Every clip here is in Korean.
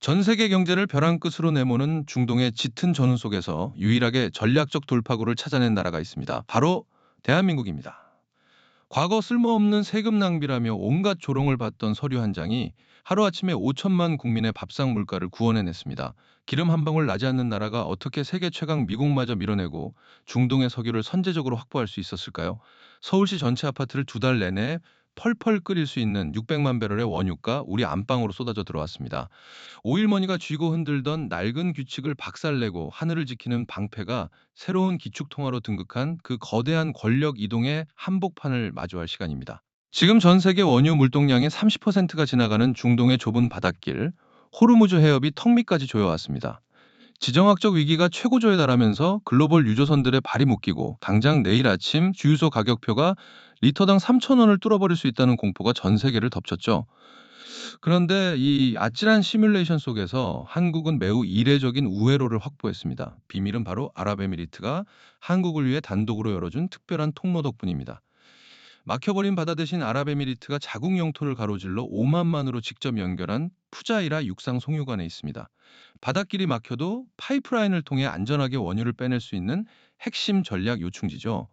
전 세계 경제를 벼랑 끝으로 내모는 중동의 짙은 전후 속에서 유일하게 전략적 돌파구를 찾아낸 나라가 있습니다. 바로 대한민국입니다. 과거 쓸모없는 세금 낭비라며 온갖 조롱을 받던 서류 한 장이 하루아침에 5천만 국민의 밥상 물가를 구원해냈습니다. 기름 한 방울 나지 않는 나라가 어떻게 세계 최강 미국마저 밀어내고 중동의 석유를 선제적으로 확보할 수 있었을까요? 서울시 전체 아파트를 두 달 내내 펄펄 끓일 수 있는 600만 배럴의 원유가 우리 안방으로 쏟아져 들어왔습니다. 오일머니가 쥐고 흔들던 낡은 규칙을 박살내고 하늘을 지키는 방패가 새로운 기축통화로 등극한 그 거대한 권력 이동의 한복판을 마주할 시간입니다. 지금 전 세계 원유 물동량의 30%가 지나가는 중동의 좁은 바닷길, 호르무즈 해협이 턱 밑까지 조여왔습니다. 지정학적 위기가 최고조에 달하면서 글로벌 유조선들의 발이 묶이고 당장 내일 아침 주유소 가격표가 리터당 3,000원을 뚫어버릴 수 있다는 공포가 전 세계를 덮쳤죠. 그런데 이 아찔한 시뮬레이션 속에서 한국은 매우 이례적인 우회로를 확보했습니다. 비밀은 바로 아랍에미리트가 한국을 위해 단독으로 열어준 특별한 통로 덕분입니다. 막혀버린 바다 대신 아랍에미리트가 자국 영토를 가로질러 오만만으로 직접 연결한 푸자이라 육상 송유관에 있습니다. 바닷길이 막혀도 파이프라인을 통해 안전하게 원유를 빼낼 수 있는 핵심 전략 요충지죠.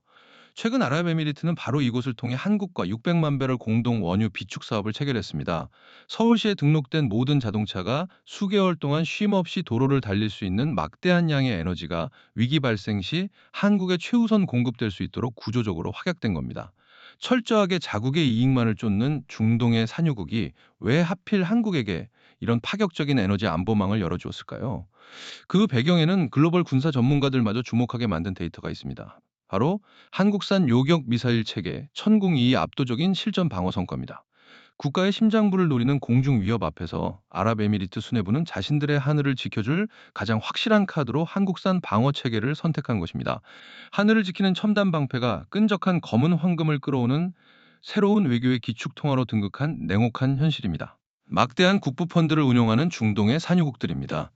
최근 아랍에미리트는 바로 이곳을 통해 한국과 600만 배럴 공동 원유 비축 사업을 체결했습니다. 서울시에 등록된 모든 자동차가 수개월 동안 쉼 없이 도로를 달릴 수 있는 막대한 양의 에너지가 위기 발생 시 한국에 최우선 공급될 수 있도록 구조적으로 확약된 겁니다. 철저하게 자국의 이익만을 쫓는 중동의 산유국이 왜 하필 한국에게 이런 파격적인 에너지 안보망을 열어주었을까요? 그 배경에는 글로벌 군사 전문가들마저 주목하게 만든 데이터가 있습니다. 바로 한국산 요격 미사일 체계 천궁2의 압도적인 실전 방어 성과입니다. 국가의 심장부를 노리는 공중 위협 앞에서 아랍에미리트 수뇌부는 자신들의 하늘을 지켜줄 가장 확실한 카드로 한국산 방어 체계를 선택한 것입니다. 하늘을 지키는 첨단 방패가 끈적한 검은 황금을 끌어오는 새로운 외교의 기축통화로 등극한 냉혹한 현실입니다. 막대한 국부 펀드를 운용하는 중동의 산유국들입니다.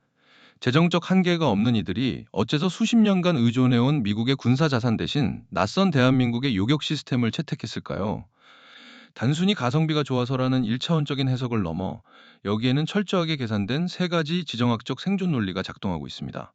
재정적 한계가 없는 이들이 어째서 수십 년간 의존해온 미국의 군사 자산 대신 낯선 대한민국의 요격 시스템을 채택했을까요? 단순히 가성비가 좋아서라는 일차원적인 해석을 넘어 여기에는 철저하게 계산된 세 가지 지정학적 생존 논리가 작동하고 있습니다.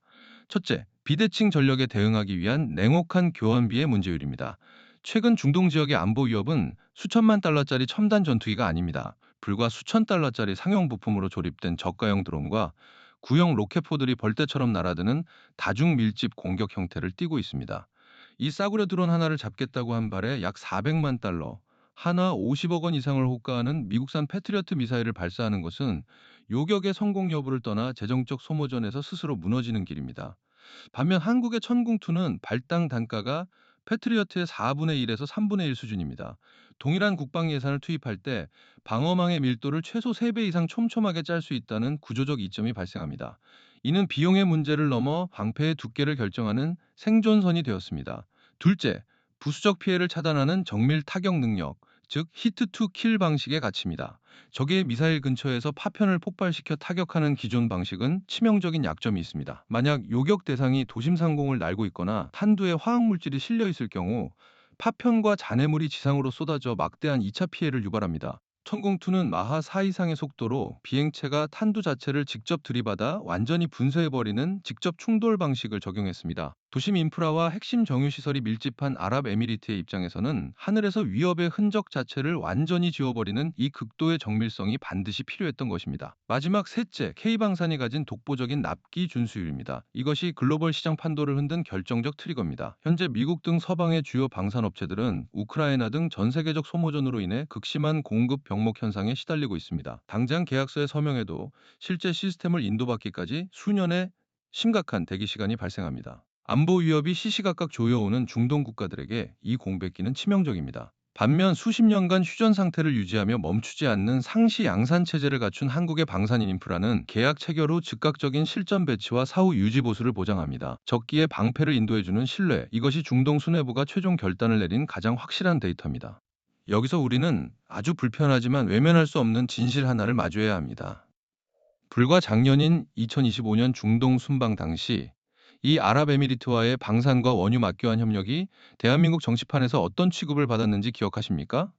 첫째, 비대칭 전력에 대응하기 위한 냉혹한 교환비의 문제율입니다. 최근 중동 지역의 안보 위협은 수천만 달러짜리 첨단 전투기가 아닙니다. 불과 수천 달러짜리 상용 부품으로 조립된 저가형 드론과 구형 로켓포들이 벌떼처럼 날아드는 다중 밀집 공격 형태를 띠고 있습니다. 이 싸구려 드론 하나를 잡겠다고 한 발에 약 400만 달러, 하나 50억 원 이상을 호가하는 미국산 패트리어트 미사일을 발사하는 것은 요격의 성공 여부를 떠나 재정적 소모전에서 스스로 무너지는 길입니다. 반면 한국의 천궁2는 발당 단가가 패트리어트의 4분의 1에서 3분의 1 수준입니다. 동일한 국방 예산을 투입할 때 방어망의 밀도를 최소 3배 이상 촘촘하게 짤 수 있다는 구조적 이점이 발생합니다. 이는 비용의 문제를 넘어 방패의 두께를 결정하는 생존선이 되었습니다. 둘째, 부수적 피해를 차단하는 정밀 타격 능력, 즉 히트 투 킬 방식의 가치입니다. 적의 미사일 근처에서 파편을 폭발시켜 타격하는 기존 방식은 치명적인 약점이 있습니다. 만약 요격 대상이 도심 상공을 날고 있거나 탄두에 화학물질이 실려 있을 경우 파편과 잔해물이 지상으로 쏟아져 막대한 2차 피해를 유발합니다. 천공2는 마하 4 이상의 속도로 비행체가 탄두 자체를 직접 들이받아 완전히 분쇄해버리는 직접 충돌 방식을 적용했습니다. 도심 인프라와 핵심 정유시설이 밀집한 아랍에미리트의 입장에서는 하늘에서 위협의 흔적 자체를 완전히 지워버리는 이 극도의 정밀성이 반드시 필요했던 것입니다. 마지막 셋째, K방산이 가진 독보적인 납기 준수율입니다. 이것이 글로벌 시장 판도를 흔든 결정적 트리거입니다. 현재 미국 등 서방의 주요 방산업체들은 우크라이나 등 전 세계적 소모전으로 인해 극심한 공급 병목 현상에 시달리고 있습니다. 당장 계약서에 서명해도 실제 시스템을 인도받기까지 수년의 심각한 대기 시간이 발생합니다. 안보 위협이 시시각각 조여오는 중동 국가들에게 이 공백기는 치명적입니다. 반면 수십 년간 휴전 상태를 유지하며 멈추지 않는 상시 양산 체제를 갖춘 한국의 방산 인프라는 계약 체결 후 즉각적인 실전 배치와 사후 유지 보수를 보장합니다. 적기에 방패를 인도해주는 신뢰, 이것이 중동 수뇌부가 최종 결단을 내린 가장 확실한 데이터입니다. 여기서 우리는 아주 불편하지만 외면할 수 없는 진실 하나를 마주해야 합니다. 불과 작년인 2025년 중동 순방 당시 이 아랍에미리트와의 방산과 원유 맞교환 협력이 대한민국 정치판에서 어떤 취급을 받았는지 기억하십니까?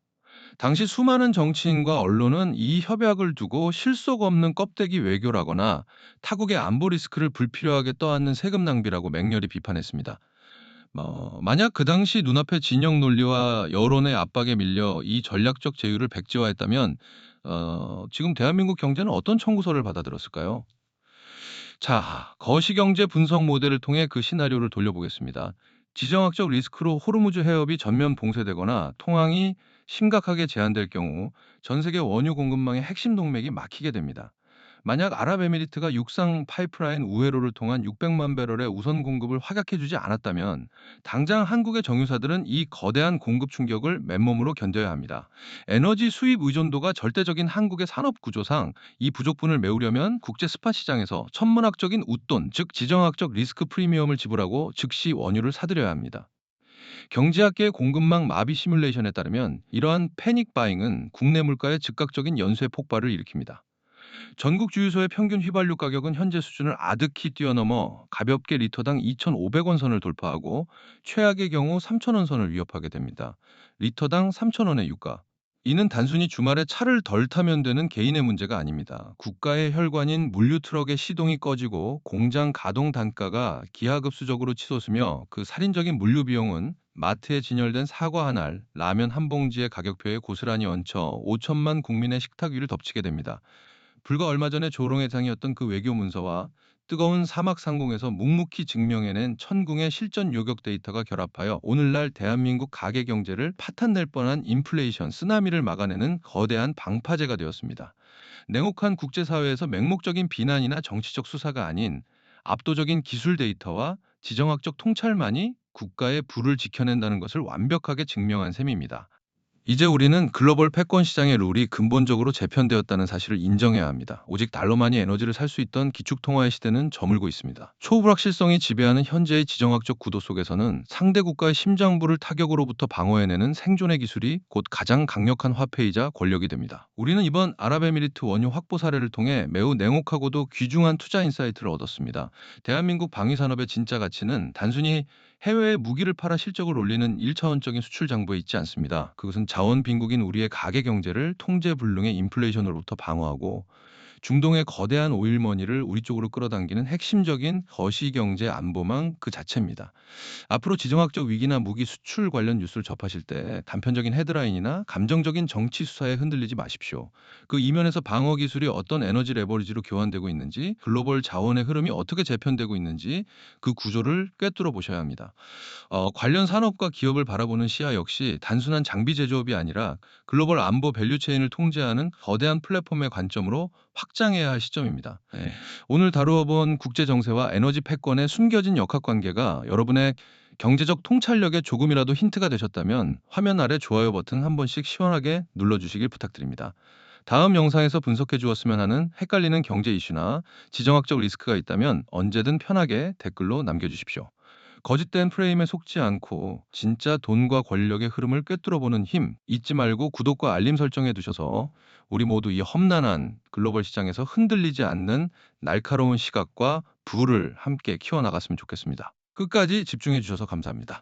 당시 수많은 정치인과 언론은 이 협약을 두고 실속 없는 껍데기 외교라거나 타국의 안보 리스크를 불필요하게 떠안는 세금 낭비라고 맹렬히 비판했습니다. 만약 그 당시 눈앞의 진영 논리와 여론의 압박에 밀려 이 전략적 제휴를 백지화했다면 지금 대한민국 경제는 어떤 청구서를 받아들었을까요? 자, 거시경제 분석 모델을 통해 그 시나리오를 돌려보겠습니다. 지정학적 리스크로 호르무즈 해협이 전면 봉쇄되거나 통항이 심각하게 제한될 경우 전 세계 원유 공급망의 핵심 동맥이 막히게 됩니다. 만약 아랍에미리트가 육상 파이프라인 우회로를 통한 600만 배럴의 우선 공급을 확약해주지 않았다면 당장 한국의 정유사들은 이 거대한 공급 충격을 맨몸으로 견뎌야 합니다. 에너지 수입 의존도가 절대적인 한국의 산업 구조상 이 부족분을 메우려면 국제 스팟 시장에서 천문학적인 웃돈, 즉 지정학적 리스크 프리미엄을 지불하고 즉시 원유를 사들여야 합니다. 경제학계의 공급망 마비 시뮬레이션에 따르면 이러한 패닉 바잉은 국내 물가의 즉각적인 연쇄 폭발을 일으킵니다. 전국 주유소의 평균 휘발유 가격은 현재 수준을 아득히 뛰어넘어 가볍게 리터당 2,500원 선을 돌파하고 최악의 경우 3,000원 선을 위협하게 됩니다. 리터당 3,000원의 유가. 이는 단순히 주말에 차를 덜 타면 되는 개인의 문제가 아닙니다. 국가의 혈관인 물류 트럭의 시동이 꺼지고 공장 가동 단가가 기하급수적으로 치솟으며 그 살인적인 물류 비용은 마트에 진열된 사과 한 알, 라면 한 봉지의 가격표에 고스란히 얹혀 5천만 국민의 식탁 위를 덮치게 됩니다. 불과 얼마 전에 조롱회장이었던 그 외교 문서와 뜨거운 사막 상공에서 묵묵히 증명해낸 천궁의 실전 요격 데이터가 결합하여 오늘날 대한민국 가계 경제를 파탄낼 뻔한 인플레이션 쓰나미를 막아내는 거대한 방파제가 되었습니다. 냉혹한 국제사회에서 맹목적인 비난이나 정치적 수사가 아닌 압도적인 기술 데이터와 지정학적 통찰만이 국가의 부를 지켜낸다는 것을 완벽하게 증명한 셈입니다. 이제 우리는 글로벌 패권 시장의 룰이 근본적으로 재편되었다는 사실을 인정해야 합니다. 오직 달러만이 에너지를 살 수 있던 기축통화의 시대는 저물고 있습니다. 초불확실성이 지배하는 현재의 지정학적 구도 속에서는 상대 국가의 심장부를 타격으로부터 방어해내는 생존의 기술이 곧 가장 강력한 화폐이자 권력이 됩니다. 우리는 이번 아랍에미리트 원유 확보 사례를 통해 매우 냉혹하고도 귀중한 투자 인사이트를 얻었습니다. 대한민국 방위산업의 진짜 가치는 단순히 해외에 무기를 팔아 실적을 올리는 일차원적인 수출 장부에 있지 않습니다. 그것은 자원 빈국인 우리의 가계 경제를 통제불능의 인플레이션으로부터 방어하고 중동의 거대한 오일머니를 우리 쪽으로 끌어당기는 핵심적인 거시경제 안보망 그 자체입니다. 앞으로 지정학적 위기나 무기 수출 관련 뉴스를 접하실 때 단편적인 헤드라인이나 감정적인 정치 수사에 흔들리지 마십시오. 그 이면에서 방어 기술이 어떤 에너지 레버리지로 교환되고 있는지, 글로벌 자원의 흐름이 어떻게 재편되고 있는지 그 구조를 꿰뚫어 보셔야 합니다. 관련 산업과 기업을 바라보는 시야 역시 단순한 장비 제조업이 아니라 글로벌 안보 밸류체인을 통제하는 거대한 플랫폼의 관점으로 확장해야 할 시점입니다. 네. 오늘 다루어 본 국제 정세와 에너지 패권의 숨겨진 역학관계가 여러분의 경제적 통찰력에 조금이라도 힌트가 되셨다면 화면 아래 좋아요 버튼 한 번씩 시원하게 눌러주시길 부탁드립니다. 다음 영상에서 분석해 주었으면 하는 헷갈리는 경제 이슈나 지정학적 리스크가 있다면 언제든 편하게 댓글로 남겨주십시오. 거짓된 프레임에 속지 않고 진짜 돈과 권력의 흐름을 꿰뚫어 보는 힘 잊지 말고 구독과 알림 설정해 두셔서 우리 모두 이 험난한 글로벌 시장에서 흔들리지 않는 날카로운 시각과 부를 함께 키워나갔으면 좋겠습니다. 끝까지 집중해 주셔서 감사합니다.